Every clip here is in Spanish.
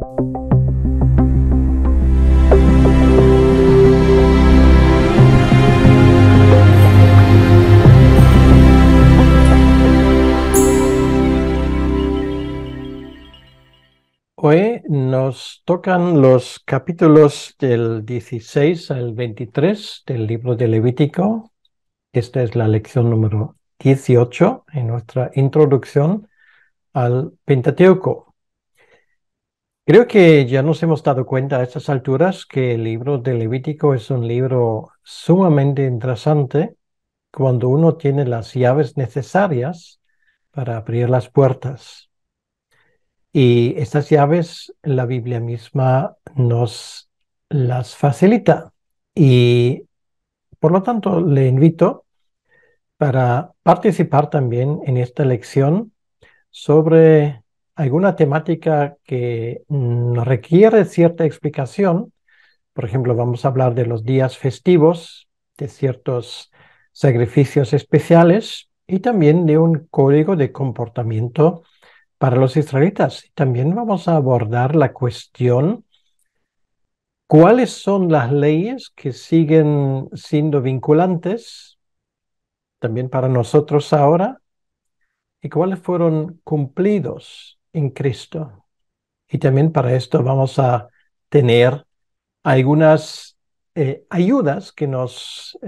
Hoy nos tocan los capítulos del 16 al 23 del libro de Levítico. Esta es la lección número 18 en nuestra introducción al Pentateuco. Creo que ya nos hemos dado cuenta a estas alturas que el libro de Levítico es un libro sumamente interesante cuando uno tiene las llaves necesarias para abrir las puertas. Y estas llaves la Biblia misma nos las facilita. Y por lo tanto le invito para participar también en esta lección sobre alguna temática que requiere cierta explicación. Por ejemplo, vamos a hablar de los días festivos, de ciertos sacrificios especiales y también de un código de comportamiento para los israelitas. También vamos a abordar la cuestión: ¿cuáles son las leyes que siguen siendo vinculantes también para nosotros ahora? ¿Y cuáles fueron cumplidos en Cristo? Y también para esto vamos a tener algunas ayudas que nos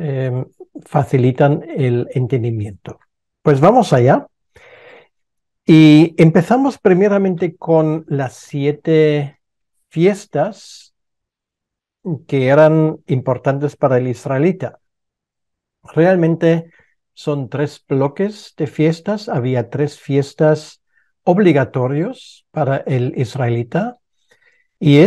facilitan el entendimiento. Pues vamos allá. Y empezamos primeramente con las 7 fiestas que eran importantes para el israelita. Realmente son 3 bloques de fiestas. Había 3 fiestas obligatorios para el israelita. Y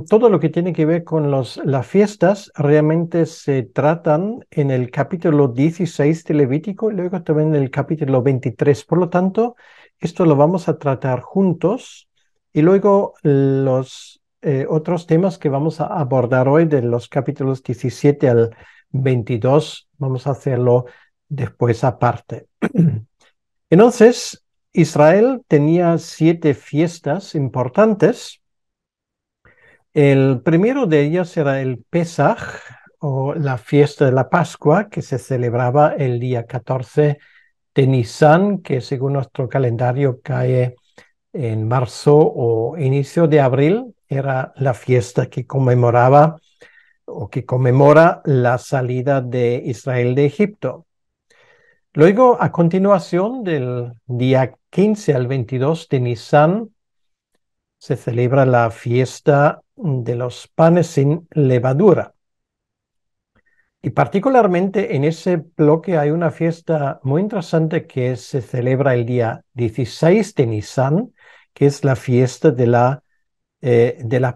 todo lo que tiene que ver con las fiestas realmente se tratan en el capítulo 16 de Levítico y luego también en el capítulo 23. Por lo tanto, esto lo vamos a tratar juntos y luego los otros temas que vamos a abordar hoy de los capítulos 17 al 22, vamos a hacerlo después aparte. Entonces, Israel tenía 7 fiestas importantes. El primero de ellos era el Pesaj, o la fiesta de la Pascua, que se celebraba el día 14 de Nisan, que según nuestro calendario cae en marzo o inicio de abril. Era la fiesta que conmemoraba o que conmemora la salida de Israel de Egipto. Luego, a continuación, del día 15 al 22 de Nisan, se celebra la fiesta de los panes sin levadura. Y particularmente en ese bloque hay una fiesta muy interesante que se celebra el día 16 de Nisan, que es la fiesta de las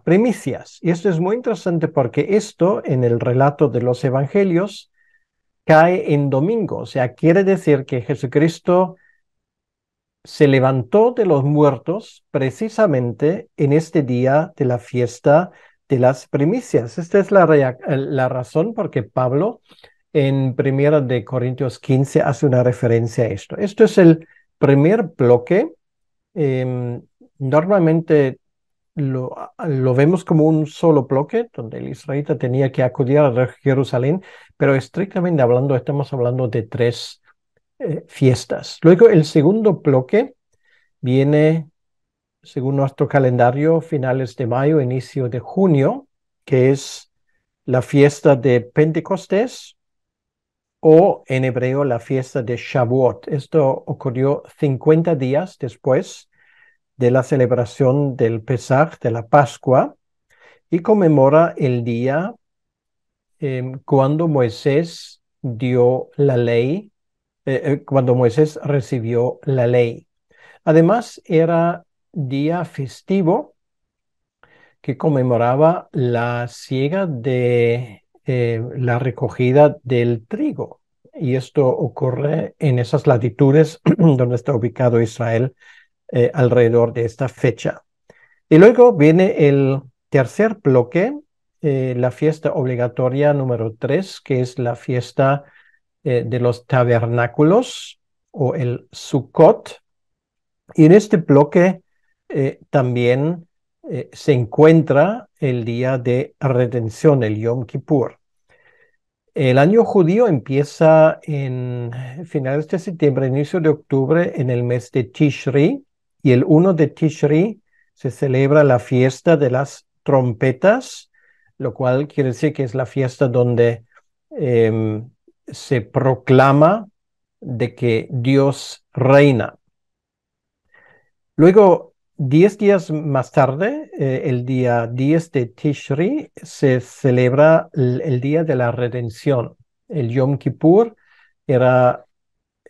primicias. Y esto es muy interesante porque esto en el relato de los evangelios cae en domingo. O sea, quiere decir que Jesucristo se levantó de los muertos precisamente en este día de la fiesta de las primicias. Esta es la razón por que Pablo en 1 de Corintios 15 hace una referencia a esto. Esto es el primer bloque. Normalmente lo vemos como un solo bloque donde el israelita tenía que acudir a Jerusalén, pero estrictamente hablando estamos hablando de 3 fiestas. Luego el segundo bloque viene, según nuestro calendario, finales de mayo, inicio de junio, que es la fiesta de Pentecostés, o en hebreo la fiesta de Shavuot. Esto ocurrió 50 días después de la celebración del Pesaj, de la Pascua, y conmemora el día cuando Moisés dio la ley, cuando Moisés recibió la ley. Además, era día festivo que conmemoraba la siega de la recogida del trigo. Y esto ocurre en esas latitudes donde está ubicado Israel alrededor de esta fecha. Y luego viene el tercer bloque, la fiesta obligatoria número 3, que es la fiesta de los tabernáculos o el Sukkot. Y en este bloque también se encuentra el día de redención, el Yom Kippur. El año judío empieza en finales de septiembre, inicio de octubre, en el mes de Tishri, y el 1 de Tishri se celebra la fiesta de las trompetas, lo cual quiere decir que es la fiesta donde se proclama de que Dios reina. Luego, 10 días más tarde, el día 10 de Tishri, se celebra el Día de la Redención. El Yom Kippur era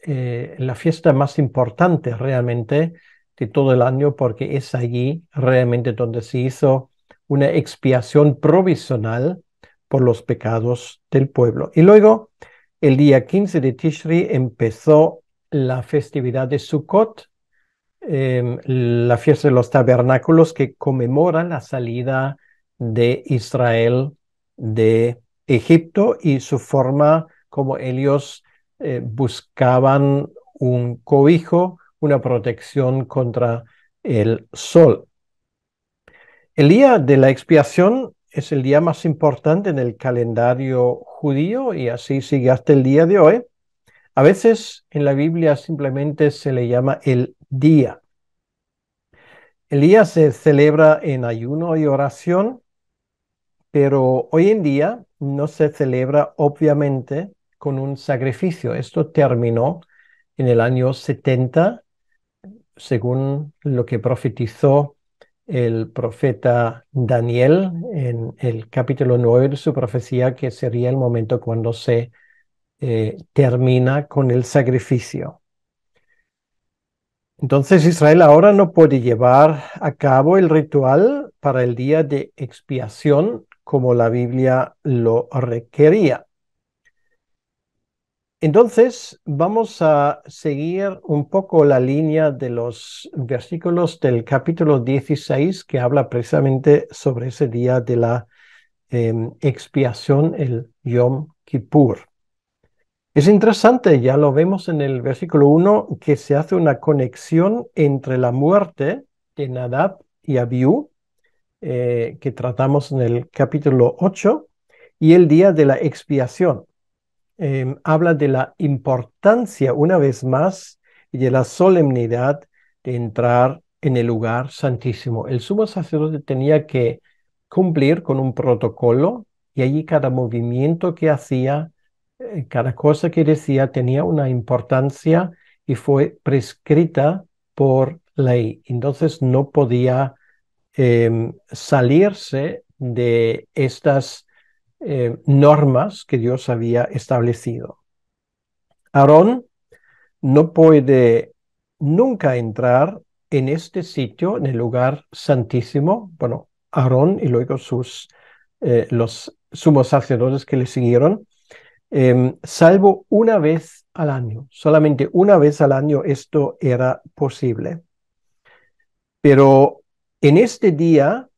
la fiesta más importante realmente de todo el año porque es allí realmente donde se hizo una expiación provisional por los pecados del pueblo. Y luego, el día 15 de Tishri empezó la festividad de Sukkot, la fiesta de los tabernáculos que conmemora la salida de Israel de Egipto y su forma como ellos buscaban un cobijo, una protección contra el sol. El día de la expiación es el día más importante en el calendario judío y así sigue hasta el día de hoy. A veces en la Biblia simplemente se le llama el día. El día se celebra en ayuno y oración, pero hoy en día no se celebra obviamente con un sacrificio. Esto terminó en el año 70, según lo que profetizó el profeta Daniel en el capítulo 9 de su profecía, que sería el momento cuando se termina con el sacrificio. Entonces Israel ahora no puede llevar a cabo el ritual para el día de expiación como la Biblia lo requería. Entonces vamos a seguir un poco la línea de los versículos del capítulo 16 que habla precisamente sobre ese día de la expiación, el Yom Kippur. Es interesante, ya lo vemos en el versículo 1, que se hace una conexión entre la muerte de Nadab y Abiú, que tratamos en el capítulo 8, y el día de la expiación. Habla de la importancia, una vez más, y de la solemnidad de entrar en el lugar santísimo. El sumo sacerdote tenía que cumplir con un protocolo y allí cada movimiento que hacía, cada cosa que decía tenía una importancia y fue prescrita por ley. Entonces no podía salirse de estas normas que Dios había establecido. Aarón no puede nunca entrar en este sitio, en el lugar santísimo. Bueno, Aarón y luego los sumos sacerdotes que le siguieron, salvo una vez al año. Solamente una vez al año esto era posible. Pero en este día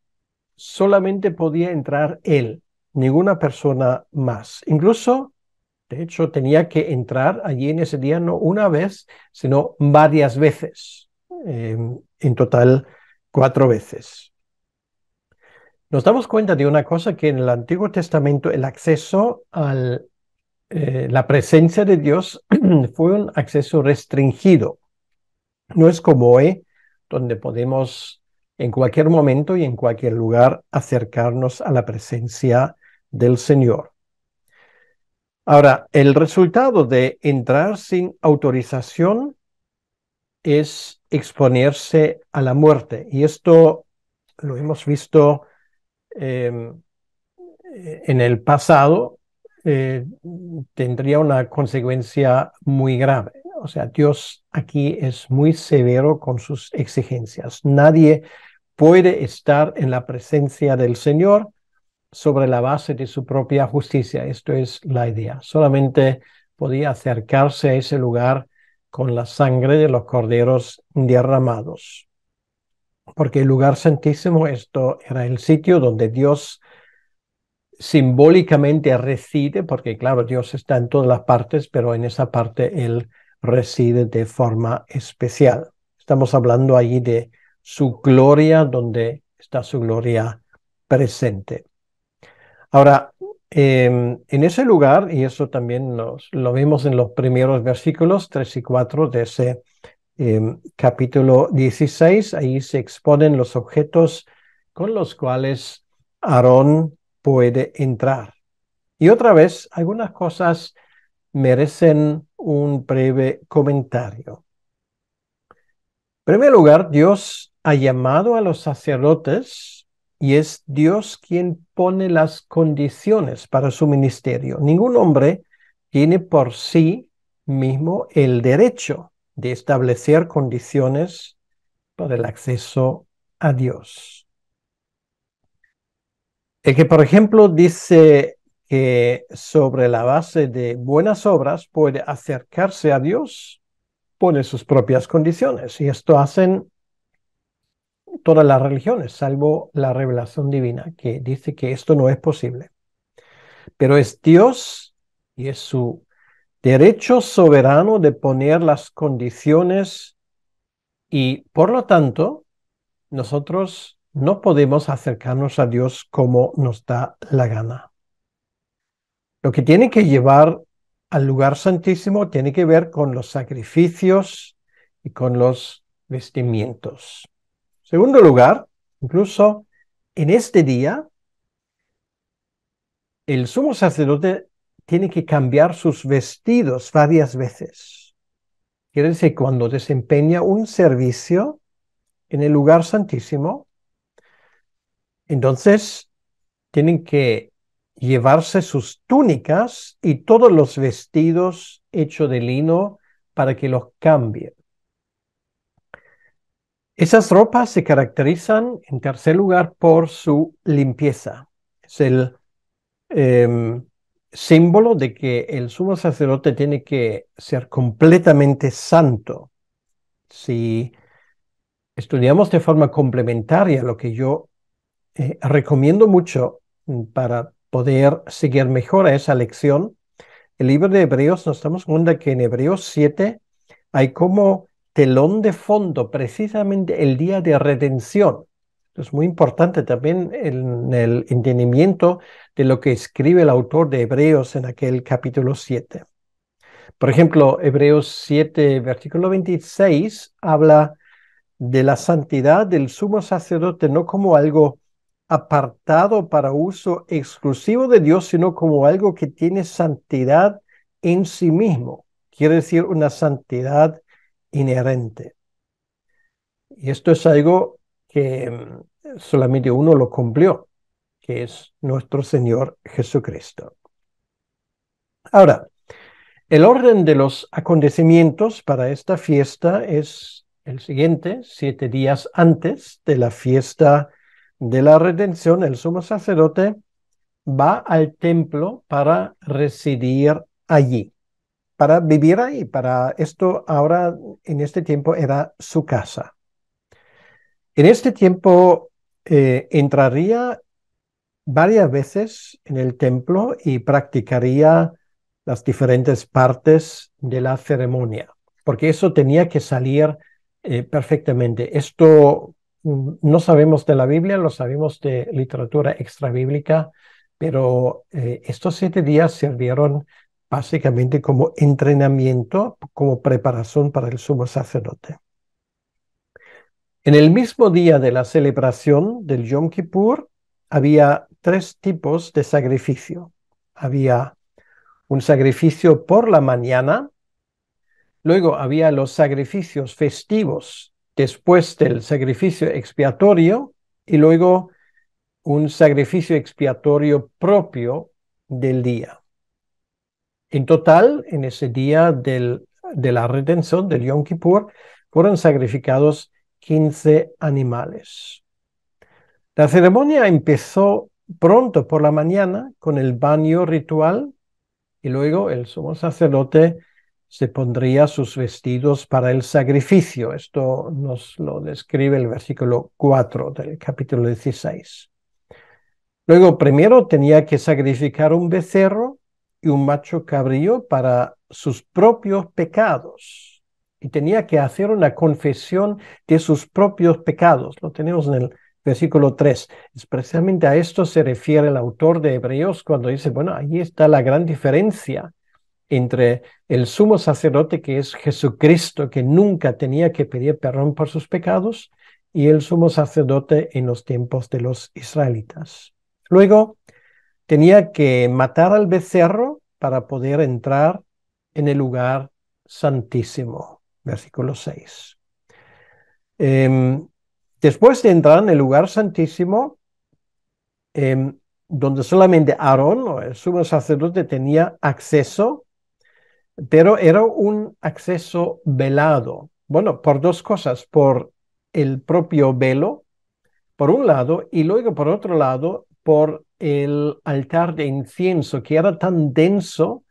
solamente podía entrar él, ninguna persona más. Incluso, de hecho, tenía que entrar allí en ese día no una vez, sino varias veces. En total, 4 veces. Nos damos cuenta de una cosa, que en el Antiguo Testamento el acceso a la presencia de Dios fue un acceso restringido. No es como hoy, donde podemos en cualquier momento y en cualquier lugar acercarnos a la presencia del Señor. Ahora, el resultado de entrar sin autorización es exponerse a la muerte. Y esto lo hemos visto en el pasado, tendría una consecuencia muy grave. O sea, Dios aquí es muy severo con sus exigencias. Nadie puede estar en la presencia del Señor sobre la base de su propia justicia. Esto es la idea. Solamente podía acercarse a ese lugar con la sangre de los corderos derramados. Porque el lugar santísimo, esto era el sitio donde Dios simbólicamente reside, porque claro, Dios está en todas las partes, pero en esa parte Él reside de forma especial. Estamos hablando allí de su gloria, donde está su gloria presente. Ahora, en ese lugar, y eso también lo vemos en los primeros versículos 3 y 4 de ese capítulo 16, ahí se exponen los objetos con los cuales Aarón puede entrar. Y otra vez, algunas cosas merecen un breve comentario. En primer lugar, Dios ha llamado a los sacerdotes y es Dios quien pone las condiciones para su ministerio. Ningún hombre tiene por sí mismo el derecho de establecer condiciones para el acceso a Dios. El que, por ejemplo, dice que sobre la base de buenas obras puede acercarse a Dios, pone sus propias condiciones. Y esto hacen todas las religiones, salvo la revelación divina, que dice que esto no es posible. Pero es Dios y es su derecho soberano de poner las condiciones y, por lo tanto, nosotros no podemos acercarnos a Dios como nos da la gana. Lo que tiene que llevar al lugar santísimo tiene que ver con los sacrificios y con los vestimientos. Segundo lugar, incluso en este día, el sumo sacerdote tiene que cambiar sus vestidos varias veces. Quiere decir, cuando desempeña un servicio en el lugar santísimo, entonces tienen que llevarse sus túnicas y todos los vestidos hechos de lino para que los cambien. Esas ropas se caracterizan, en tercer lugar, por su limpieza. Es el símbolo de que el sumo sacerdote tiene que ser completamente santo. Si estudiamos de forma complementaria, lo que yo recomiendo mucho para poder seguir mejor a esa lección, el libro de Hebreos, nos damos cuenta que en Hebreos 7 hay como telón de fondo precisamente el día de redención. Es muy importante también en el entendimiento de lo que escribe el autor de Hebreos en aquel capítulo 7. Por ejemplo, Hebreos 7, versículo 26, habla de la santidad del sumo sacerdote no como algo apartado para uso exclusivo de Dios, sino como algo que tiene santidad en sí mismo. Quiere decir una santidad inherente. Y esto es algo que solamente uno lo cumplió, que es nuestro Señor Jesucristo. Ahora, el orden de los acontecimientos para esta fiesta es el siguiente: 7 días antes de la fiesta de la redención, el sumo sacerdote va al templo para residir allí, para vivir ahí. Para esto ahora, en este tiempo, era su casa. En este tiempo entraría varias veces en el templo y practicaría las diferentes partes de la ceremonia, porque eso tenía que salir perfectamente. Esto no sabemos de la Biblia, lo sabemos de literatura extrabíblica, pero estos 7 días sirvieron básicamente como entrenamiento, como preparación para el sumo sacerdote. En el mismo día de la celebración del Yom Kippur, había 3 tipos de sacrificio. Había un sacrificio por la mañana, luego había los sacrificios festivos después del sacrificio expiatorio y luego un sacrificio expiatorio propio del día. En total, en ese día de la redención del Yom Kippur, fueron sacrificados 15 animales. La ceremonia empezó pronto por la mañana con el baño ritual y luego el sumo sacerdote se pondría sus vestidos para el sacrificio. Esto nos lo describe el versículo 4 del capítulo 16. Luego, primero tenía que sacrificar un becerro y un macho cabrío para sus propios pecados. Y tenía que hacer una confesión de sus propios pecados. Lo tenemos en el versículo 3. Especialmente a esto se refiere el autor de Hebreos cuando dice, bueno, ahí está la gran diferencia entre el sumo sacerdote, que es Jesucristo, que nunca tenía que pedir perdón por sus pecados, y el sumo sacerdote en los tiempos de los israelitas. Luego, tenía que matar al becerro para poder entrar en el lugar santísimo. Versículo 6. Después de entrar en el lugar santísimo, donde solamente Aarón, el sumo sacerdote, tenía acceso, pero era un acceso velado. Bueno, por dos cosas, por el propio velo, por un lado, y luego por otro lado, por el altar de incienso, que era tan denso,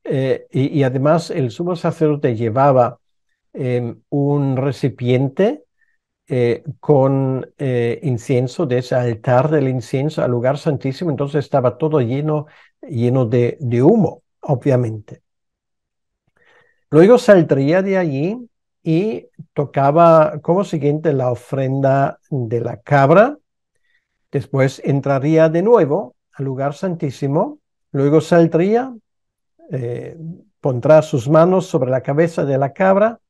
y además el sumo sacerdote llevaba un recipiente con incienso, de ese altar del incienso al lugar santísimo, entonces estaba todo lleno de humo, obviamente. Luego saldría de allí y tocaba como siguiente la ofrenda de la cabra. Después entraría de nuevo al lugar santísimo. Luego saldría, pondrá sus manos sobre la cabeza de la cabra.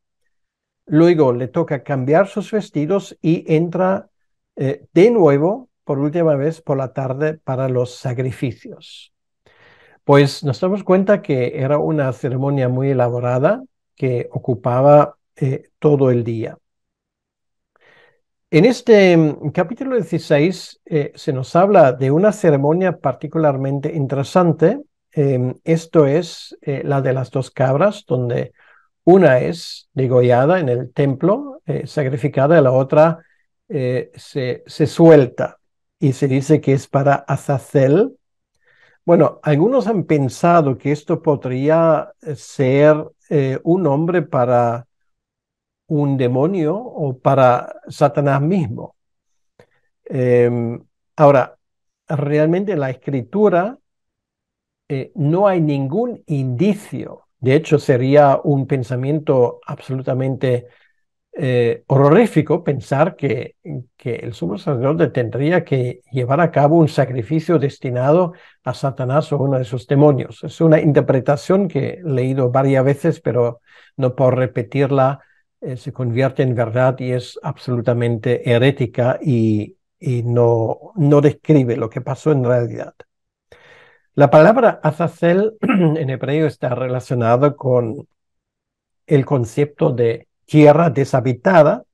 Luego le toca cambiar sus vestidos y entra de nuevo, por última vez, por la tarde para los sacrificios. Pues nos damos cuenta que era una ceremonia muy elaborada que ocupaba todo el día. En este capítulo 16 se nos habla de una ceremonia particularmente interesante. Esto es la de las dos cabras, donde una es degollada en el templo, sacrificada, y la otra se suelta. Y se dice que es para Azazel. Bueno, algunos han pensado que esto podría ser un nombre para un demonio o para Satanás mismo. Ahora, realmente en la escritura no hay ningún indicio. De hecho, sería un pensamiento absolutamente horrorífico pensar que el sumo sacerdote tendría que llevar a cabo un sacrificio destinado a Satanás o uno de sus demonios. Es una interpretación que he leído varias veces, pero no por repetirla se convierte en verdad y es absolutamente herética y no describe lo que pasó en realidad. La palabra Azazel en hebreo está relacionada con el concepto de tierra deshabitada.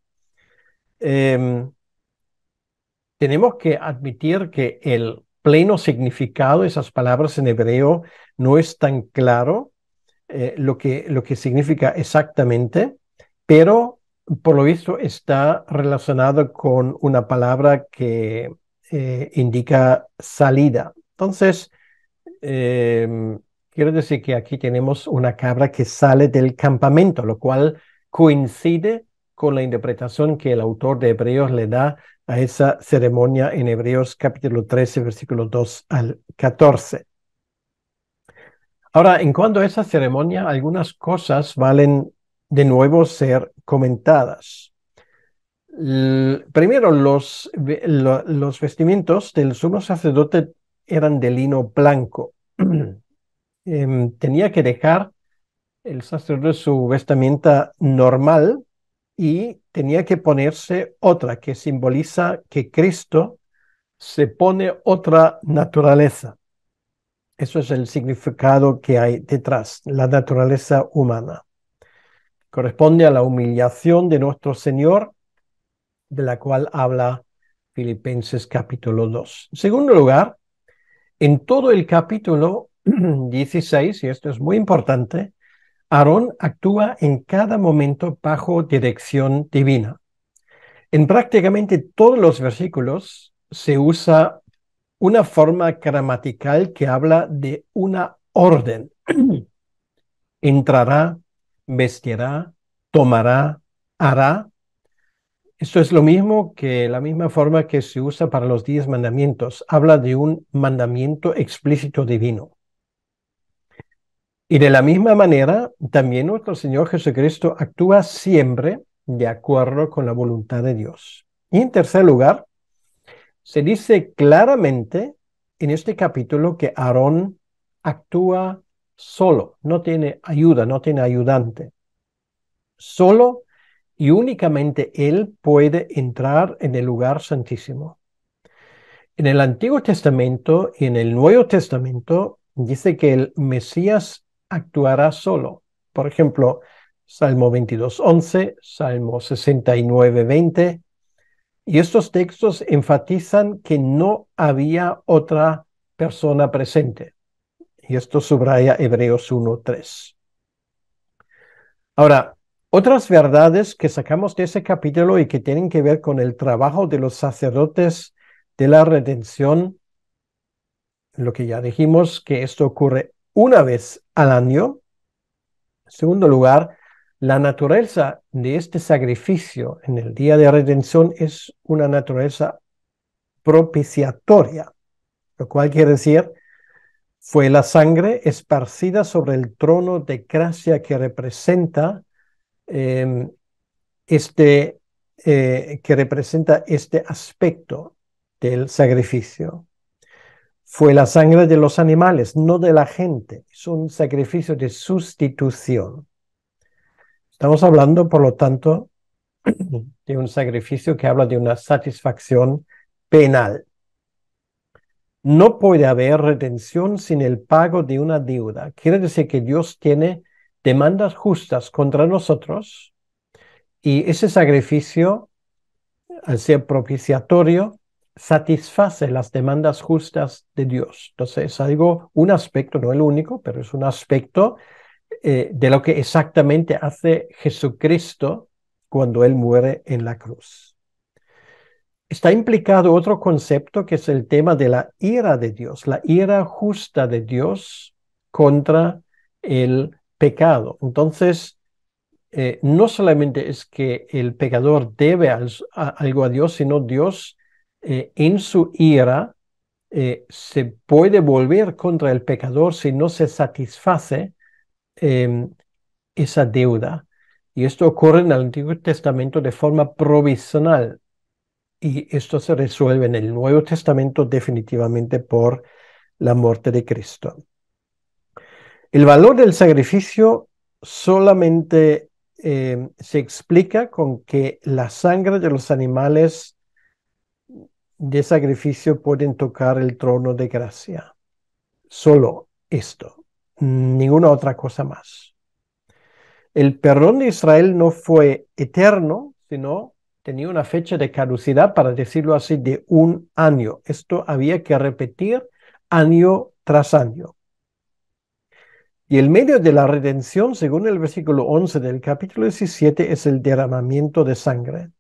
Tenemos que admitir que el pleno significado de esas palabras en hebreo no es tan claro lo que significa exactamente, pero por lo visto está relacionado con una palabra que indica salida. Entonces, quiero decir que aquí tenemos una cabra que sale del campamento, lo cual coincide con la interpretación que el autor de Hebreos le da a esa ceremonia en Hebreos capítulo 13, versículos 2 al 14. Ahora, en cuanto a esa ceremonia, algunas cosas valen de nuevo ser comentadas. Primero, los vestimientos del sumo sacerdote eran de lino blanco. Tenía que dejar el sacerdote su vestimenta normal y tenía que ponerse otra que simboliza que Cristo se pone otra naturaleza. Eso es el significado que hay detrás, la naturaleza humana. Corresponde a la humillación de nuestro Señor, de la cual habla Filipenses capítulo 2. En segundo lugar, en todo el capítulo 16, y esto es muy importante, Aarón actúa en cada momento bajo dirección divina. En prácticamente todos los versículos se usa una forma gramatical que habla de una orden. Entrará, vestirá, tomará, hará. Esto es lo mismo que la misma forma que se usa para los 10 mandamientos. Habla de un mandamiento explícito divino. Y de la misma manera, también nuestro Señor Jesucristo actúa siempre de acuerdo con la voluntad de Dios. Y en tercer lugar, Se dice claramente en este capítulo que Aarón actúa solo, no tiene ayuda, no tiene ayudante. Solo y únicamente él puede entrar en el lugar santísimo. En el Antiguo Testamento y en el Nuevo Testamento dice que el Mesías actuará solo. Por ejemplo, Salmo 22:11, Salmo 69:20. Y estos textos enfatizan que no había otra persona presente. Y esto subraya Hebreos 1:3. Ahora, otras verdades que sacamos de ese capítulo y que tienen que ver con el trabajo de los sacerdotes de la redención, lo que ya dijimos, que esto ocurre una vez al año. En segundo lugar, la naturaleza de este sacrificio en el día de redención es una naturaleza propiciatoria, lo cual quiere decir, fue la sangre esparcida sobre el trono de gracia que representa eh, este, este aspecto del sacrificio. Fue la sangre de los animales, no de la gente. Es un sacrificio de sustitución. Estamos hablando, por lo tanto, de un sacrificio que habla de una satisfacción penal. No puede haber redención sin el pago de una deuda. Quiere decir que Dios tiene demandas justas contra nosotros y ese sacrificio, al ser propiciatorio, satisface las demandas justas de Dios. Entonces es algo, un aspecto, no el único, pero es un aspecto de lo que exactamente hace Jesucristo cuando Él muere en la cruz. Está implicado otro concepto que es el tema de la ira de Dios, la ira justa de Dios contra el pecado. Entonces, no solamente es que el pecador debe algo a Dios, sino Dios en su ira se puede volver contra el pecador si no se satisface esa deuda. Y esto ocurre en el Antiguo Testamento de forma provisional. Y esto se resuelve en el Nuevo Testamento definitivamente por la muerte de Cristo. El valor del sacrificio solamente se explica con que la sangre de los animales de sacrificio pueden tocar el trono de gracia. Solo esto, ninguna otra cosa más. El perdón de Israel no fue eterno, sino tenía una fecha de caducidad, para decirlo así, de 1 año. Esto había que repetir año tras año. Y el medio de la redención, según el versículo 11 del capítulo 17, es el derramamiento de sangre.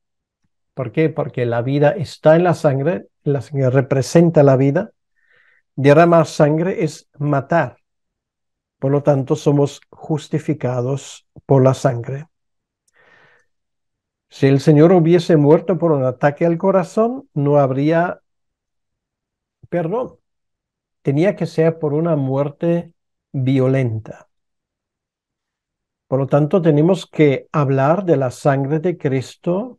¿Por qué? Porque la vida está en la sangre representa la vida. Derramar sangre es matar. Por lo tanto, somos justificados por la sangre. Si el Señor hubiese muerto por un ataque al corazón, no habría perdón. Tenía que ser por una muerte violenta. Por lo tanto, tenemos que hablar de la sangre de Cristo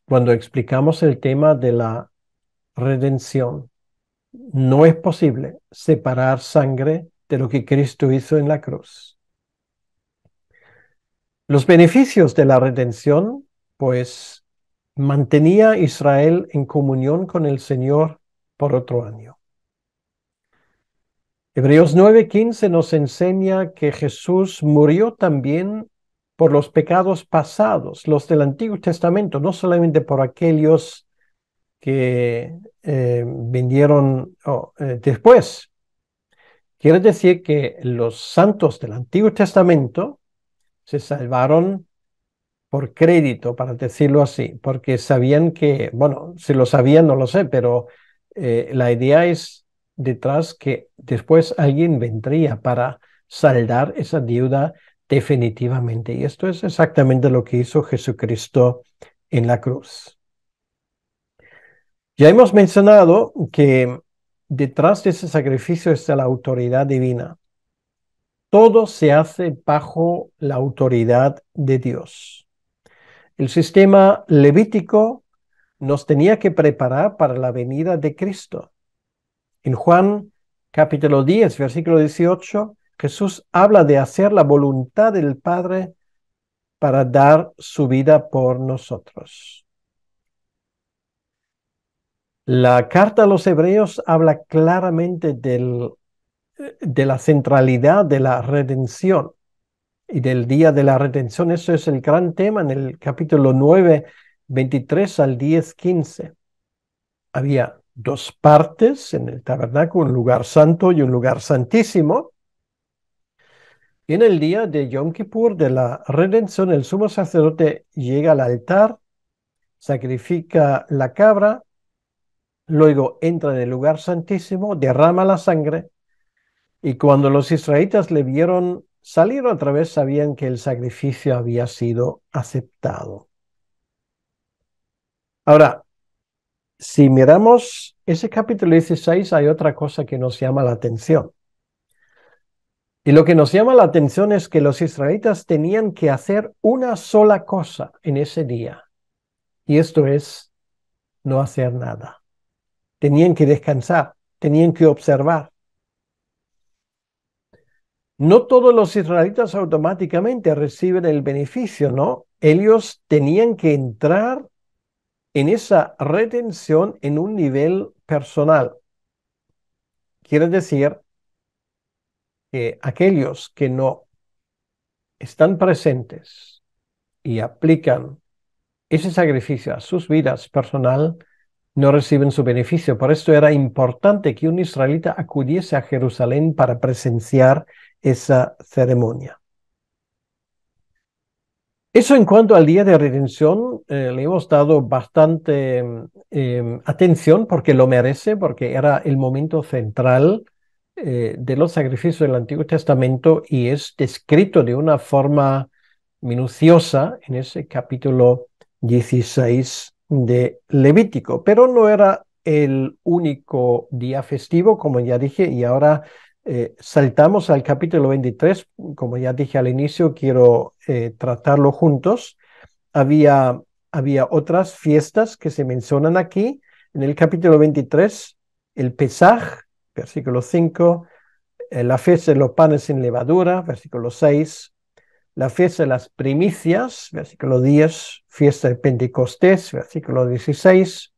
cuando explicamos el tema de la redención. No es posible separar sangre de lo que Cristo hizo en la cruz. Los beneficios de la redención, pues, mantenía a Israel en comunión con el Señor por otro año. Hebreos 9:15 nos enseña que Jesús murió también por los pecados pasados, los del Antiguo Testamento, no solamente por aquellos que vinieron después. Quiere decir que los santos del Antiguo Testamento se salvaron por crédito, para decirlo así, porque sabían que, bueno, si lo sabían no lo sé, pero la idea es detrás que después alguien vendría para saldar esa deuda definitivamente. Y esto es exactamente lo que hizo Jesucristo en la cruz. Ya hemos mencionado que detrás de ese sacrificio está la autoridad divina. Todo se hace bajo la autoridad de Dios. El sistema levítico nos tenía que preparar para la venida de Cristo. En Juan capítulo 10, versículo 18, Jesús habla de hacer la voluntad del Padre para dar su vida por nosotros. La carta a los Hebreos habla claramente de la centralidad de la redención y del día de la redención. Eso es el gran tema en el capítulo 9, 23 al 10, 15. Había dos partes en el tabernáculo, un lugar santo y un lugar santísimo. Y en el día de Yom Kippur, de la redención, el sumo sacerdote llega al altar, sacrifica la cabra, luego entra en el lugar santísimo, derrama la sangre, y cuando los israelitas le vieron salir otra vez, sabían que el sacrificio había sido aceptado. Ahora, si miramos ese capítulo 16, hay otra cosa que nos llama la atención. Y lo que nos llama la atención es que los israelitas tenían que hacer una sola cosa en ese día. Y esto es no hacer nada. Tenían que descansar, tenían que observar. No todos los israelitas automáticamente reciben el beneficio, ¿no? Ellos tenían que entrar en esa redención en un nivel personal. Quiere decir que aquellos que no están presentes y aplican ese sacrificio a sus vidas personal, no reciben su beneficio. Por esto era importante que un israelita acudiese a Jerusalén para presenciar esa ceremonia. Eso en cuanto al día de redención, le hemos dado bastante atención porque lo merece, porque era el momento central de los sacrificios del Antiguo Testamento y es descrito de una forma minuciosa en ese capítulo 16 de Levítico, pero no era el único día festivo, como ya dije, y ahora saltamos al capítulo 23, como ya dije al inicio, quiero tratarlo juntos. Había, había otras fiestas que se mencionan aquí. En el capítulo 23, el Pesaj, versículo 5, la fiesta de los panes sin levadura, versículo 6, la fiesta de las primicias, versículo 10, fiesta de Pentecostés, versículo 16,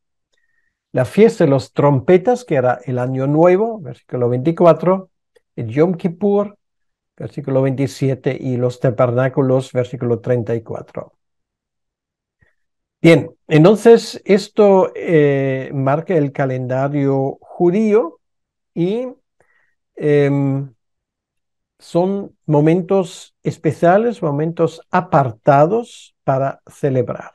la fiesta de los trompetas, que era el año nuevo, versículo 24, el Yom Kippur, versículo 27, y los tabernáculos, versículo 34. Bien, entonces esto marca el calendario judío y son momentos especiales, momentos apartados para celebrar.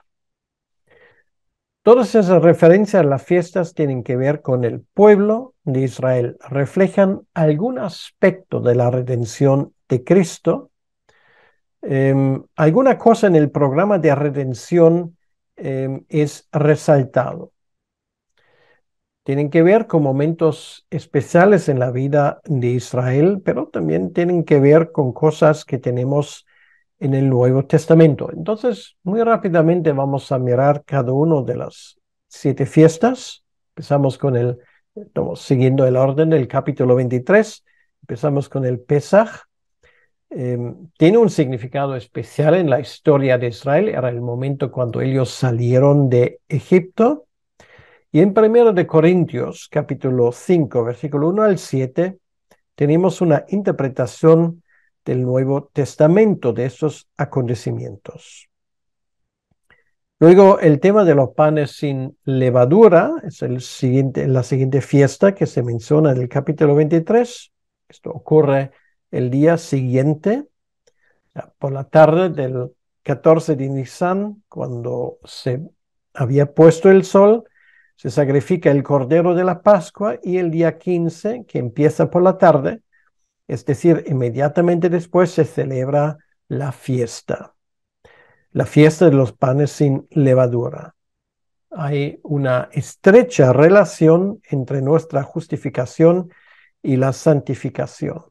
Todas esas referencias a las fiestas tienen que ver con el pueblo de Israel, reflejan algún aspecto de la redención de Cristo. Alguna cosa en el programa de redención es resaltado. Tienen que ver con momentos especiales en la vida de Israel, pero también tienen que ver con cosas que tenemos en el Nuevo Testamento. Entonces, muy rápidamente vamos a mirar cada una de las 7 fiestas. Empezamos con estamos siguiendo el orden del capítulo 23. Empezamos con el Pesaj. Tiene un significado especial en la historia de Israel. Era el momento cuando ellos salieron de Egipto. Y en 1 de Corintios, capítulo 5, versículo 1 al 7, tenemos una interpretación del Nuevo Testamento de estos acontecimientos. Luego, el tema de los panes sin levadura es la siguiente fiesta que se menciona en el capítulo 23. Esto ocurre el día siguiente, por la tarde del 14 de Nisan, cuando se había puesto el sol. Se sacrifica el cordero de la Pascua y el día 15, que empieza por la tarde, es decir, inmediatamente después se celebra la fiesta de los panes sin levadura. Hay una estrecha relación entre nuestra justificación y la santificación.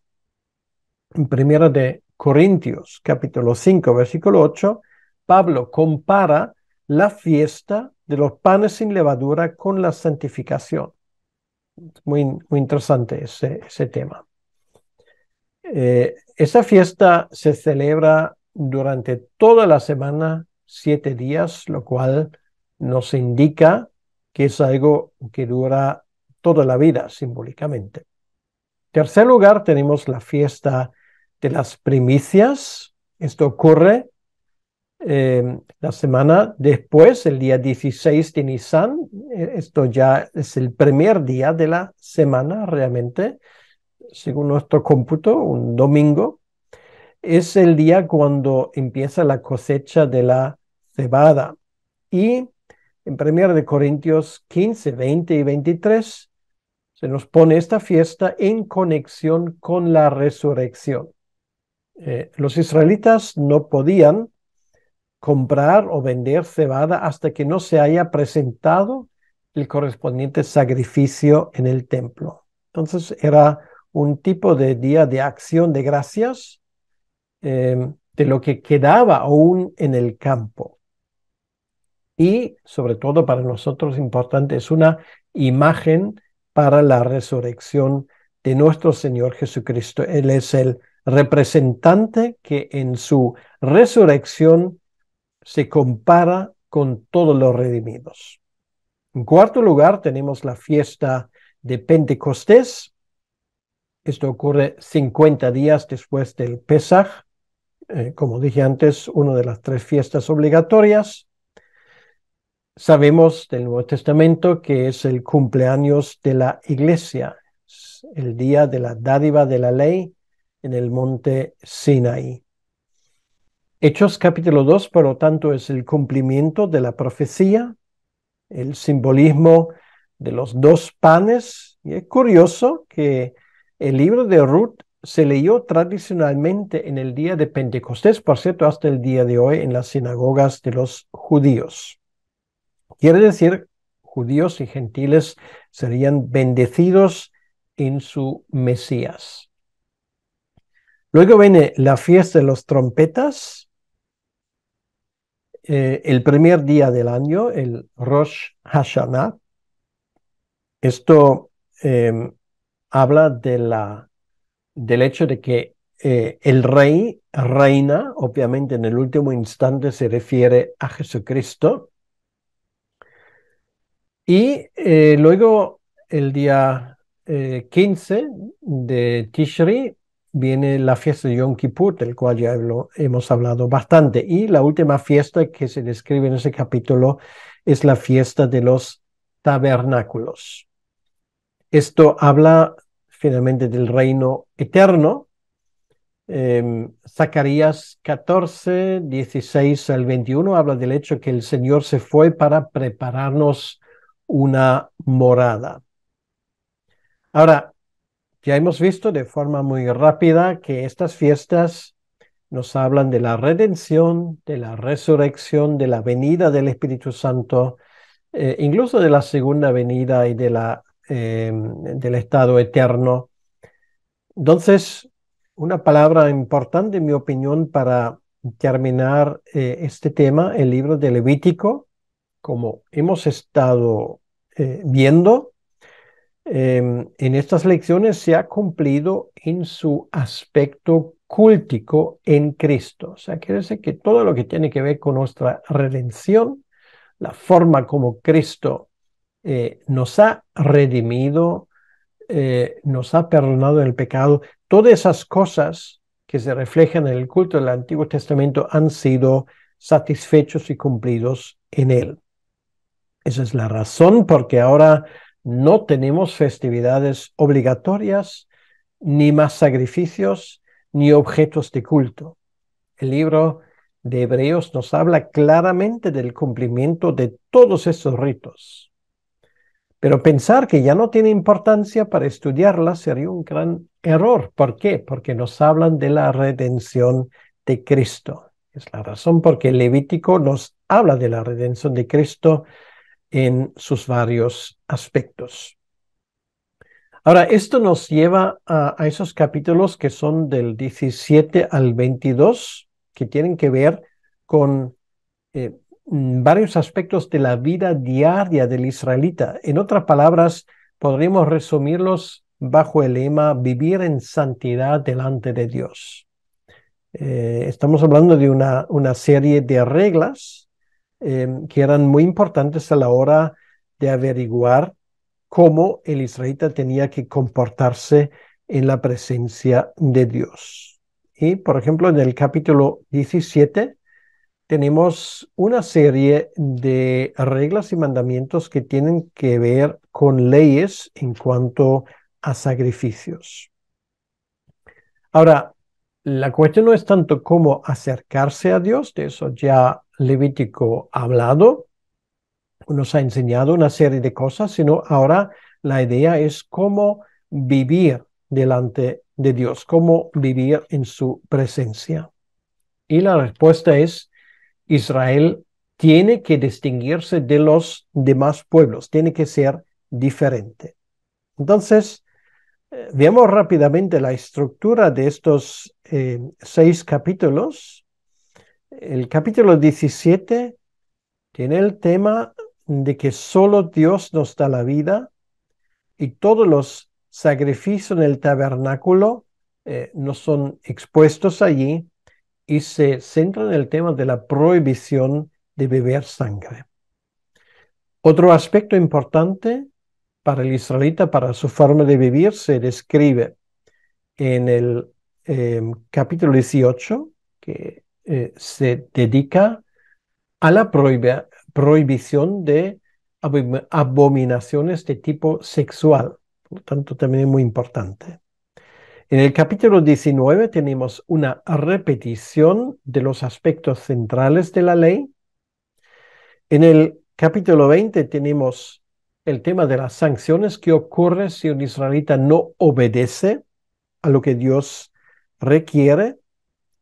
En 1 de Corintios, capítulo 5, versículo 8, Pablo compara la fiesta de los panes sin levadura con la santificación. Muy interesante ese tema. Esa fiesta se celebra durante toda la semana, 7 días, lo cual nos indica que es algo que dura toda la vida, simbólicamente. En tercer lugar, tenemos la fiesta de las primicias. Esto ocurre la semana después, el día 16 de Nisan. Esto ya es el primer día de la semana realmente, según nuestro cómputo, un domingo. Es el día cuando empieza la cosecha de la cebada. Y en 1 de Corintios 15, 20 y 23 se nos pone esta fiesta en conexión con la resurrección. Los israelitas no podían comprar o vender cebada hasta que no se haya presentado el correspondiente sacrificio en el templo. Entonces era un tipo de día de acción de gracias de lo que quedaba aún en el campo. Y sobre todo para nosotros importante, es una imagen para la resurrección de nuestro Señor Jesucristo. Él es el representante que en su resurrección se compara con todos los redimidos. En cuarto lugar, tenemos la fiesta de Pentecostés. Esto ocurre 50 días después del Pesaj. Como dije antes, una de las 3 fiestas obligatorias. Sabemos del Nuevo Testamento que es el cumpleaños de la Iglesia, es el día de la dádiva de la ley en el monte Sinaí. Hechos capítulo 2, por lo tanto, es el cumplimiento de la profecía, el simbolismo de los 2 panes. Y es curioso que el libro de Ruth se leyó tradicionalmente en el día de Pentecostés, por cierto, hasta el día de hoy en las sinagogas de los judíos. Quiere decir, judíos y gentiles serían bendecidos en su Mesías. Luego viene la fiesta de los trompetas, el primer día del año, el Rosh Hashanah. Esto habla del hecho de que el rey reina, obviamente en el último instante se refiere a Jesucristo. Y luego el día 15 de Tishri viene la fiesta de Yom Kippur, del cual ya hemos hablado bastante. Y la última fiesta que se describe en ese capítulo es la fiesta de los tabernáculos. Esto habla finalmente del reino eterno. Zacarías 14, 16 al 21 habla del hecho que el Señor se fue para prepararnos una morada. Ahora, ya hemos visto de forma muy rápida que estas fiestas nos hablan de la redención, de la resurrección, de la venida del Espíritu Santo, incluso de la segunda venida y del estado eterno. Entonces, una palabra importante, en mi opinión, para terminar este tema, el libro de Levítico, como hemos estado viendo, en estas lecciones se ha cumplido en su aspecto cúltico en Cristo. O sea, quiere decir que todo lo que tiene que ver con nuestra redención, la forma como Cristo nos ha redimido, nos ha perdonado el pecado, todas esas cosas que se reflejan en el culto del Antiguo Testamento han sido satisfechos y cumplidos en él. Esa es la razón porque ahora no tenemos festividades obligatorias, ni más sacrificios, ni objetos de culto. El libro de Hebreos nos habla claramente del cumplimiento de todos estos ritos. Pero pensar que ya no tiene importancia para estudiarla sería un gran error. ¿Por qué? Porque nos hablan de la redención de Cristo. Es la razón por qué el Levítico nos habla de la redención de Cristo en sus varios aspectos. Ahora, esto nos lleva a esos capítulos que son del 17 al 22, que tienen que ver con varios aspectos de la vida diaria del israelita. En otras palabras, podríamos resumirlos bajo el lema vivir en santidad delante de Dios. Estamos hablando de una serie de reglas que eran muy importantes a la hora de averiguar cómo el israelita tenía que comportarse en la presencia de Dios. Y, por ejemplo, en el capítulo 17 tenemos una serie de reglas y mandamientos que tienen que ver con leyes en cuanto a sacrificios. Ahora, la cuestión no es tanto cómo acercarse a Dios, de eso ya Levítico ha hablado, nos ha enseñado una serie de cosas, sino ahora la idea es cómo vivir delante de Dios, cómo vivir en su presencia. Y la respuesta es, Israel tiene que distinguirse de los demás pueblos, tiene que ser diferente. Entonces, veamos rápidamente la estructura de estos 6 capítulos. El capítulo 17 tiene el tema de que solo Dios nos da la vida y todos los sacrificios en el tabernáculo no son expuestos allí y se centra en el tema de la prohibición de beber sangre. Otro aspecto importante para el israelita, para su forma de vivir, se describe en el capítulo 18, que se dedica a la prohibición de abominaciones de tipo sexual. Por lo tanto, también es muy importante. En el capítulo 19 tenemos una repetición de los aspectos centrales de la ley. En el capítulo 20 tenemos el tema de las sanciones que ocurre si un israelita no obedece a lo que Dios requiere.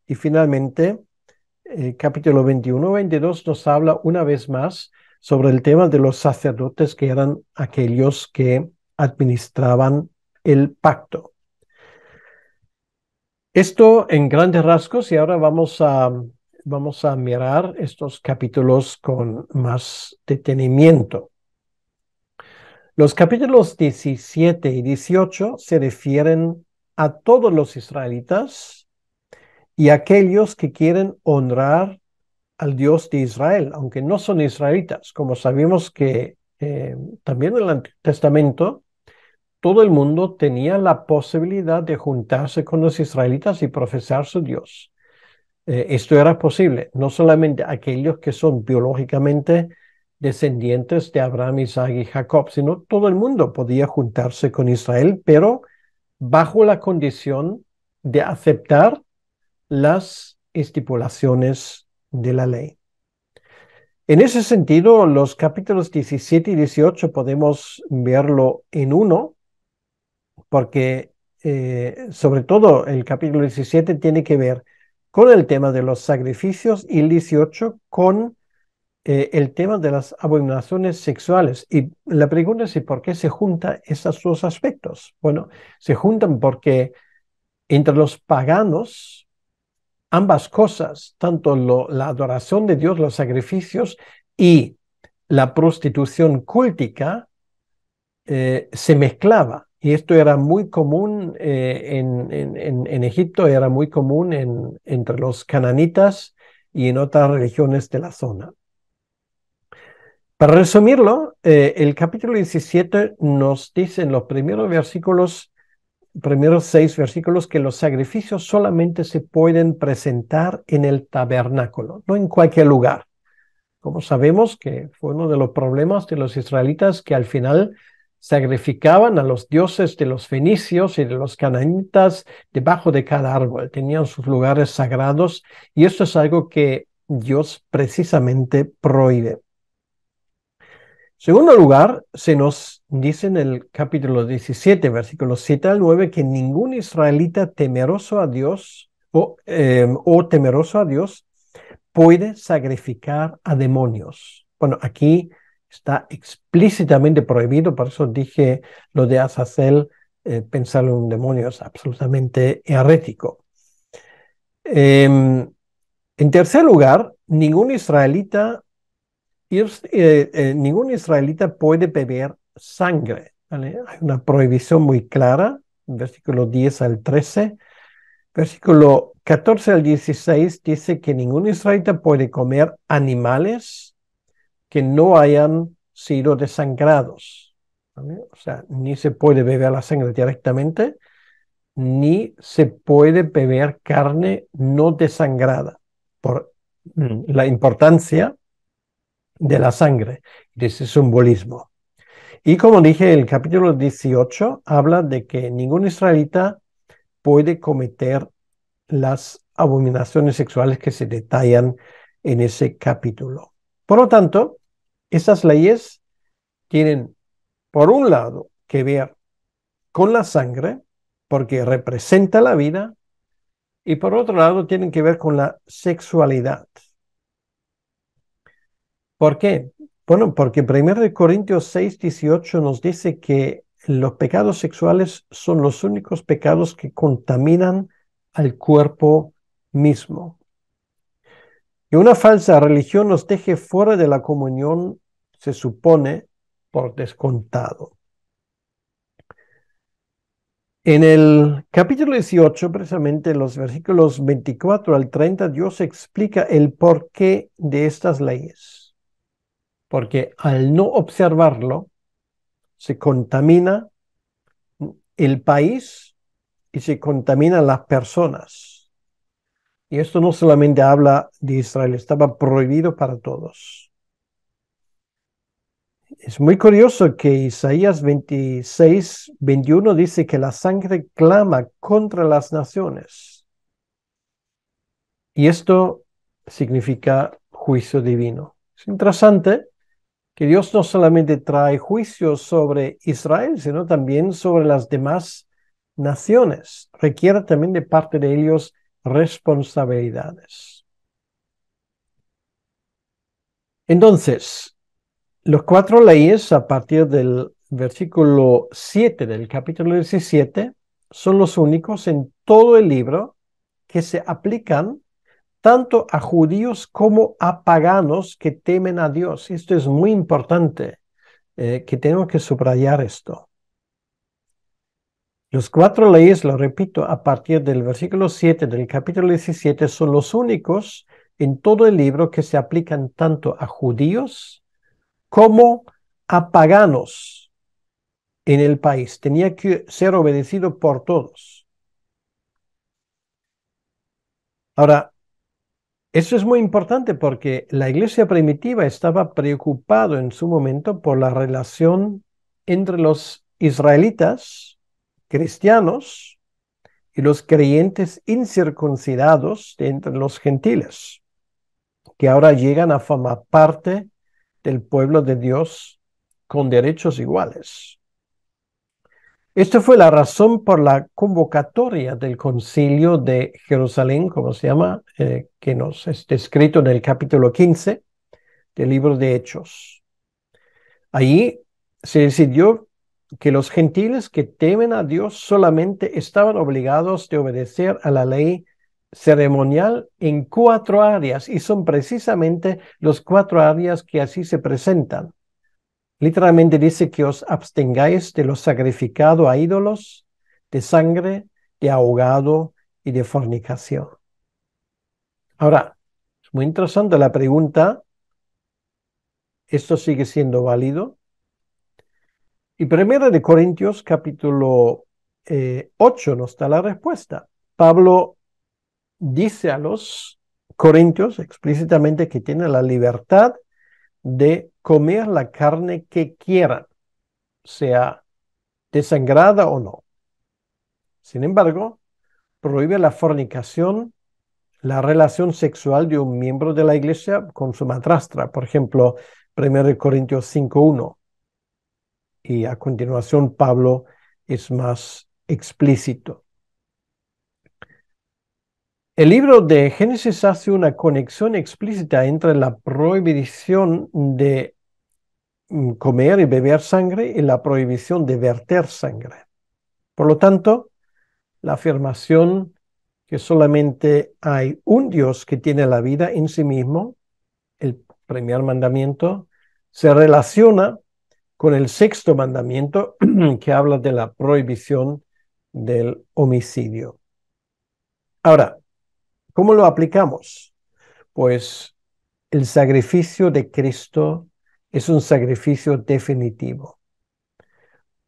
Y finalmente, el capítulo 21-22 nos habla una vez más sobre el tema de los sacerdotes que eran aquellos que administraban el pacto. Esto en grandes rasgos, y ahora vamos a mirar estos capítulos con más detenimiento. Los capítulos 17 y 18 se refieren a todos los israelitas y a aquellos que quieren honrar al Dios de Israel, aunque no son israelitas. Como sabemos que también en el Antiguo Testamento todo el mundo tenía la posibilidad de juntarse con los israelitas y profesar su Dios. Esto era posible, no solamente aquellos que son biológicamente descendientes de Abraham, Isaac y Jacob, sino todo el mundo podía juntarse con Israel, pero bajo la condición de aceptar las estipulaciones de la ley. En ese sentido, los capítulos 17 y 18 podemos verlo en uno, porque sobre todo el capítulo 17 tiene que ver con el tema de los sacrificios y el 18 con el tema de las abominaciones sexuales. Y la pregunta es, ¿por qué se juntan esos dos aspectos? Bueno, se juntan porque entre los paganos, ambas cosas, tanto la adoración de Dios, los sacrificios y la prostitución cultica, se mezclaba. Y esto era muy común en Egipto, era muy común entre los cananitas y en otras religiones de la zona. Para resumirlo, el capítulo 17 nos dice en los primeros 6 versículos, que los sacrificios solamente se pueden presentar en el tabernáculo, no en cualquier lugar. Como sabemos que fue uno de los problemas de los israelitas, que al final sacrificaban a los dioses de los fenicios y de los cananitas debajo de cada árbol. Tenían sus lugares sagrados y esto es algo que Dios precisamente prohíbe. En segundo lugar, se nos dice en el capítulo 17, versículos 7 al 9, que ningún israelita temeroso a Dios o temeroso a Dios puede sacrificar a demonios. Bueno, aquí está explícitamente prohibido, por eso dije lo de Azazel, pensar en un demonio es absolutamente herético. En tercer lugar, ningún israelita Ningún israelita puede beber sangre, ¿vale? Hay una prohibición muy clara, versículo 10 al 13. Versículo 14 al 16 dice que ningún israelita puede comer animales que no hayan sido desangrados, ¿vale? O sea, ni se puede beber la sangre directamente, ni se puede beber carne no desangrada, por la importancia de la sangre, de ese simbolismo. Y como dije, el capítulo 18 habla de que ningún israelita puede cometer las abominaciones sexuales que se detallan en ese capítulo. Por lo tanto, esas leyes tienen, por un lado, que ver con la sangre, porque representa la vida, y por otro lado, tienen que ver con la sexualidad. ¿Por qué? Bueno, porque 1 Corintios 6, 18 nos dice que los pecados sexuales son los únicos pecados que contaminan al cuerpo mismo. Y una falsa religión nos deje fuera de la comunión, se supone, por descontado. En el capítulo 18, precisamente en los versículos 24 al 30, Dios explica el porqué de estas leyes. Porque al no observarlo, se contamina el país y se contaminan las personas. Y esto no solamente habla de Israel, estaba prohibido para todos. Es muy curioso que Isaías 26, 21 dice que la sangre clama contra las naciones. Y esto significa juicio divino. Es interesante que Dios no solamente trae juicio sobre Israel, sino también sobre las demás naciones. Requiere también de parte de ellos responsabilidades. Entonces, los 4 leyes a partir del versículo 7 del capítulo 17 son los únicos en todo el libro que se aplican tanto a judíos como a paganos que temen a Dios. Esto es muy importante, que tengo que subrayar esto. Los 4 leyes, lo repito, a partir del versículo 7 del capítulo 17 son los únicos en todo el libro que se aplican tanto a judíos como a paganos en el país. Tenía que ser obedecido por todos. Ahora, eso es muy importante porque la iglesia primitiva estaba preocupado en su momento por la relación entre los israelitas cristianos y los creyentes incircuncidados de entre los gentiles, que ahora llegan a formar parte del pueblo de Dios con derechos iguales. Esta fue la razón por la convocatoria del Concilio de Jerusalén, como se llama, que nos es descrito en el capítulo 15 del libro de Hechos. Allí se decidió que los gentiles que temen a Dios solamente estaban obligados de obedecer a la ley ceremonial en 4 áreas, y son precisamente los 4 áreas que así se presentan. Literalmente dice que os abstengáis de lo sacrificado a ídolos, de sangre, de ahogado y de fornicación. Ahora, es muy interesante la pregunta. ¿Esto sigue siendo válido? Y 1 Corintios capítulo 8 nos da la respuesta. Pablo dice a los corintios explícitamente que tienen la libertad de comer la carne que quieran, sea desangrada o no. Sin embargo, prohíbe la fornicación, la relación sexual de un miembro de la iglesia con su madrastra. Por ejemplo, 1 Corintios 5:1. Y a continuación Pablo es más explícito. El libro de Génesis hace una conexión explícita entre la prohibición de comer y beber sangre y la prohibición de verter sangre. Por lo tanto, la afirmación que solamente hay un Dios que tiene la vida en sí mismo, el primer mandamiento, se relaciona con el sexto mandamiento que habla de la prohibición del homicidio. Ahora, ¿cómo lo aplicamos? Pues el sacrificio de Cristo es un sacrificio definitivo.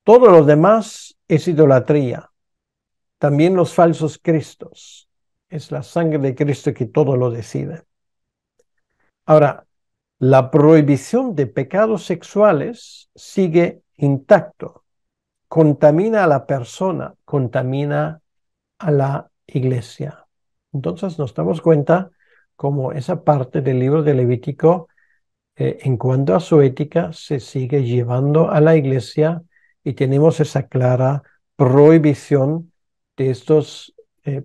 Todo lo demás es idolatría. También los falsos cristos. Es la sangre de Cristo que todo lo decide. Ahora, la prohibición de pecados sexuales sigue intacto. Contamina a la persona, contamina a la iglesia. Entonces nos damos cuenta cómo esa parte del libro de Levítico, en cuanto a su ética, se sigue llevando a la iglesia y tenemos esa clara prohibición de estos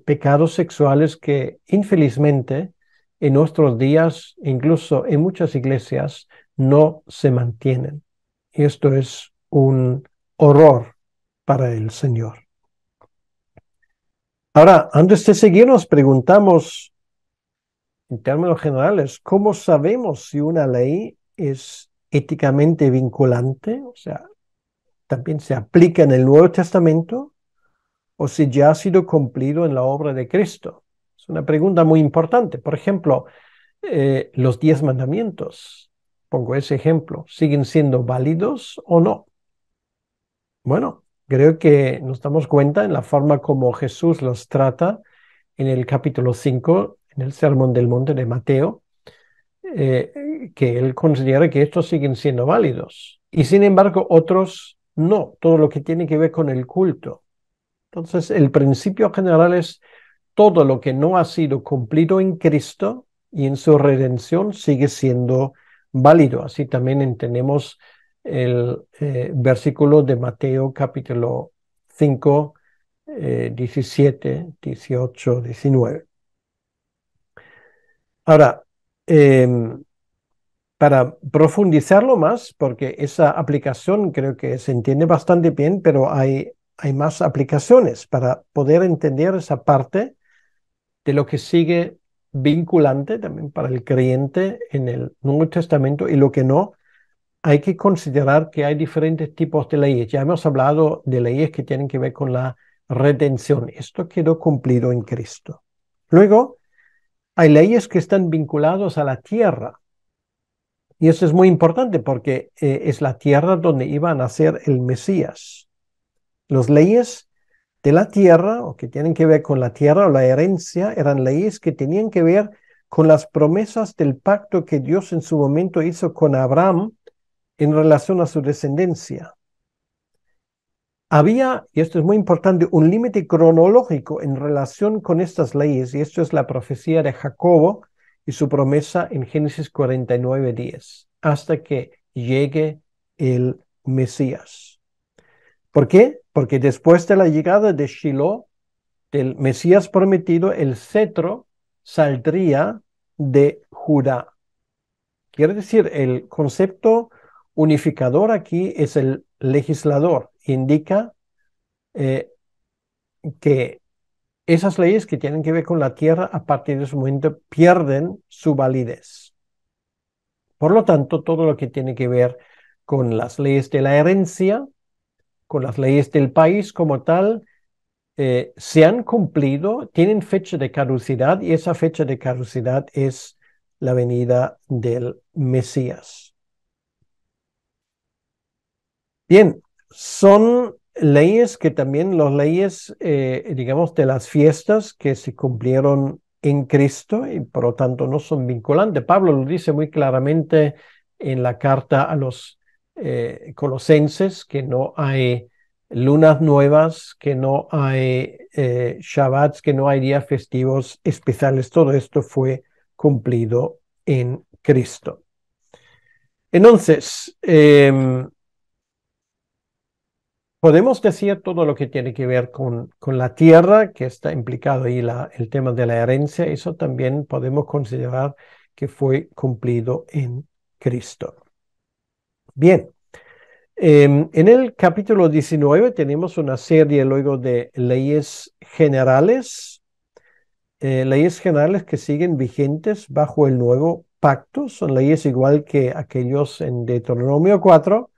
pecados sexuales que infelizmente en nuestros días, incluso en muchas iglesias, no se mantienen. Y esto es un horror para el Señor. Ahora, antes de seguir, nos preguntamos, en términos generales, ¿cómo sabemos si una ley es éticamente vinculante? O sea, ¿también se aplica en el Nuevo Testamento? ¿O si ya ha sido cumplido en la obra de Cristo? Es una pregunta muy importante. Por ejemplo, los 10 mandamientos, pongo ese ejemplo, ¿siguen siendo válidos o no? Bueno, creo que nos damos cuenta en la forma como Jesús los trata en el capítulo 5, en el Sermón del Monte de Mateo, que él considera que estos siguen siendo válidos. Y sin embargo, otros no, todo lo que tiene que ver con el culto. Entonces, el principio general es todo lo que no ha sido cumplido en Cristo y en su redención sigue siendo válido. Así también entendemos el versículo de Mateo capítulo 5, 17, 18, 19. Ahora, para profundizarlo más, porque esa aplicación creo que se entiende bastante bien, pero hay más aplicaciones para poder entender esa parte de lo que sigue vinculante también para el creyente en el Nuevo Testamento y lo que no. Hay que considerar que hay diferentes tipos de leyes. Ya hemos hablado de leyes que tienen que ver con la redención. Esto quedó cumplido en Cristo. Luego, hay leyes que están vinculadas a la tierra. Y eso es muy importante porque es la tierra donde iba a nacer el Mesías. Las leyes de la tierra, o que tienen que ver con la tierra o la herencia, eran leyes que tenían que ver con las promesas del pacto que Dios en su momento hizo con Abraham en relación a su descendencia. Había, y esto es muy importante, un límite cronológico en relación con estas leyes, y esto es la profecía de Jacobo y su promesa en Génesis 49:10, hasta que llegue el Mesías. ¿Por qué? Porque después de la llegada de Shiloh, del Mesías prometido, el cetro saldría de Judá. Quiere decir, el concepto unificador aquí es el legislador. Indica que esas leyes que tienen que ver con la tierra a partir de ese momento pierden su validez. Por lo tanto, todo lo que tiene que ver con las leyes de la herencia, con las leyes del país como tal, se han cumplido, tienen fecha de caducidad y esa fecha de caducidad es la venida del Mesías. Bien, son leyes que también las leyes, digamos, de las fiestas que se cumplieron en Cristo y por lo tanto no son vinculantes. Pablo lo dice muy claramente en la carta a los colosenses, que no hay lunas nuevas, que no hay Shabbats, que no hay días festivos especiales. Todo esto fue cumplido en Cristo. Entonces, podemos decir todo lo que tiene que ver con la tierra, que está implicado ahí el tema de la herencia. Eso también podemos considerar que fue cumplido en Cristo. Bien. En el capítulo 19 tenemos una serie luego de leyes generales que siguen vigentes bajo el nuevo pacto, son leyes igual que aquellos en Deuteronomio 4,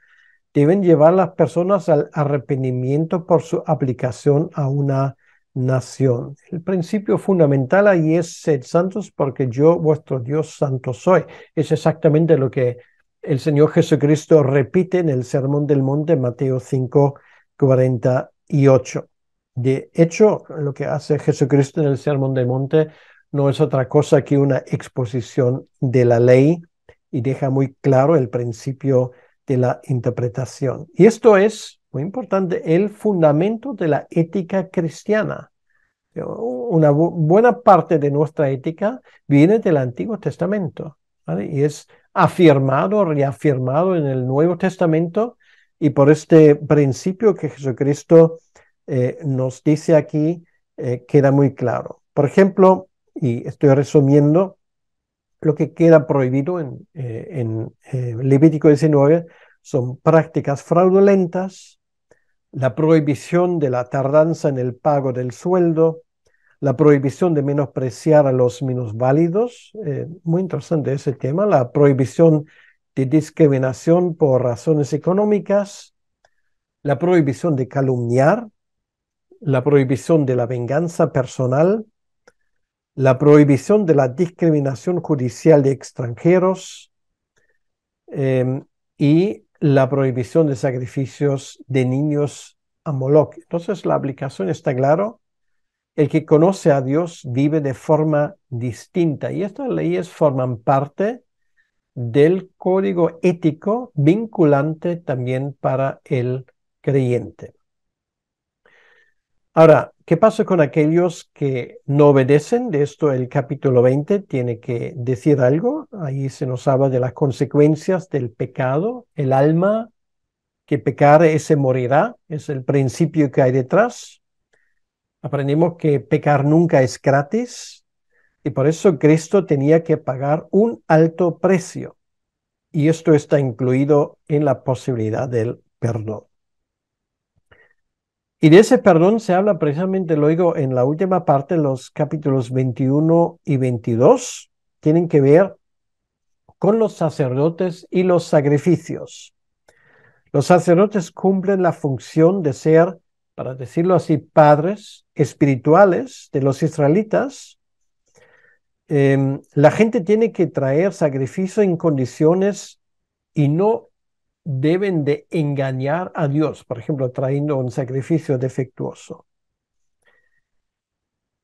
deben llevar a las personas al arrepentimiento por su aplicación a una nación. El principio fundamental ahí es sed santos porque yo, vuestro Dios, santo soy. Es exactamente lo que el Señor Jesucristo repite en el Sermón del Monte, Mateo 5:48. De hecho, lo que hace Jesucristo en el Sermón del Monte no es otra cosa que una exposición de la ley y deja muy claro el principio de la interpretación. Y esto es, muy importante, el fundamento de la ética cristiana. Una buena parte de nuestra ética viene del Antiguo Testamento, ¿vale? Y es afirmado, reafirmado en el Nuevo Testamento, y por este principio que Jesucristo nos dice aquí, queda muy claro. Por ejemplo, y estoy resumiendo, lo que queda prohibido en Levítico 19 son prácticas fraudulentas, la prohibición de la tardanza en el pago del sueldo, la prohibición de menospreciar a los minusválidos, muy interesante ese tema, la prohibición de discriminación por razones económicas, la prohibición de calumniar, la prohibición de la venganza personal, la prohibición de la discriminación judicial de extranjeros, y la prohibición de sacrificios de niños a Moloch. Entonces la aplicación está claro. El que conoce a Dios vive de forma distinta y estas leyes forman parte del código ético vinculante también para el creyente. Ahora, ¿qué pasa con aquellos que no obedecen? De esto el capítulo 20 tiene que decir algo. Ahí se nos habla de las consecuencias del pecado. El alma que pecare, ese morirá. Es el principio que hay detrás. Aprendimos que pecar nunca es gratis y por eso Cristo tenía que pagar un alto precio. Y esto está incluido en la posibilidad del perdón. Y de ese perdón se habla precisamente luego en la última parte, los capítulos 21 y 22, tienen que ver con los sacerdotes y los sacrificios. Los sacerdotes cumplen la función de ser, para decirlo así, padres espirituales de los israelitas. La gente tiene que traer sacrificio en condiciones y no deben de engañar a Dios, por ejemplo, trayendo un sacrificio defectuoso.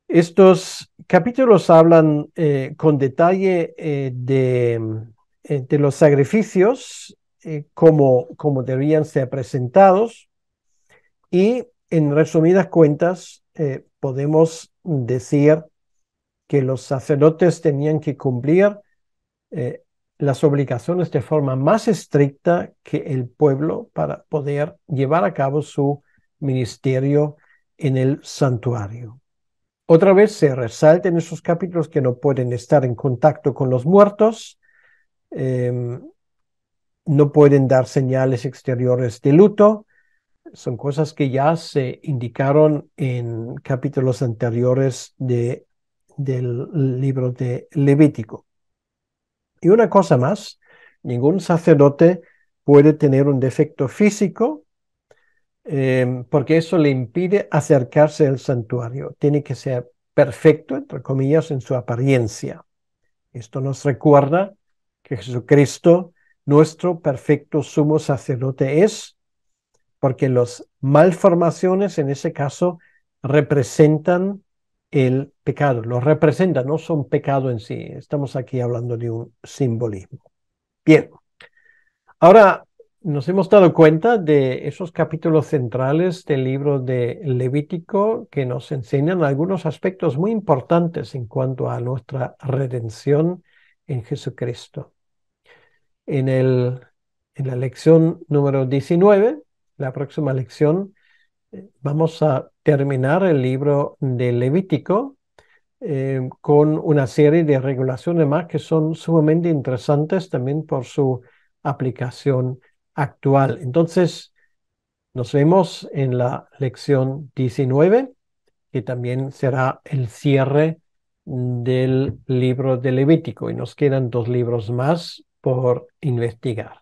Estos capítulos hablan con detalle de los sacrificios, como deberían ser presentados, y en resumidas cuentas podemos decir que los sacerdotes tenían que cumplir las obligaciones de forma más estricta que el pueblo para poder llevar a cabo su ministerio en el santuario. Otra vez se resalta en esos capítulos que no pueden estar en contacto con los muertos, no pueden dar señales exteriores de luto. Son cosas que ya se indicaron en capítulos anteriores del libro de Levítico. Y una cosa más, ningún sacerdote puede tener un defecto físico, porque eso le impide acercarse al santuario. Tiene que ser perfecto, entre comillas, en su apariencia. Esto nos recuerda que Jesucristo, nuestro perfecto sumo sacerdote, es, porque las malformaciones en ese caso representan el pecado, lo representan, no son pecado en sí. Estamos aquí hablando de un simbolismo. Bien, ahora nos hemos dado cuenta de esos capítulos centrales del libro de Levítico que nos enseñan algunos aspectos muy importantes en cuanto a nuestra redención en Jesucristo. En la lección número 19, la próxima lección, vamos a terminar el libro de Levítico con una serie de regulaciones más que son sumamente interesantes también por su aplicación actual. Entonces, nos vemos en la lección 19, que también será el cierre del libro de Levítico y nos quedan 2 libros más por investigar.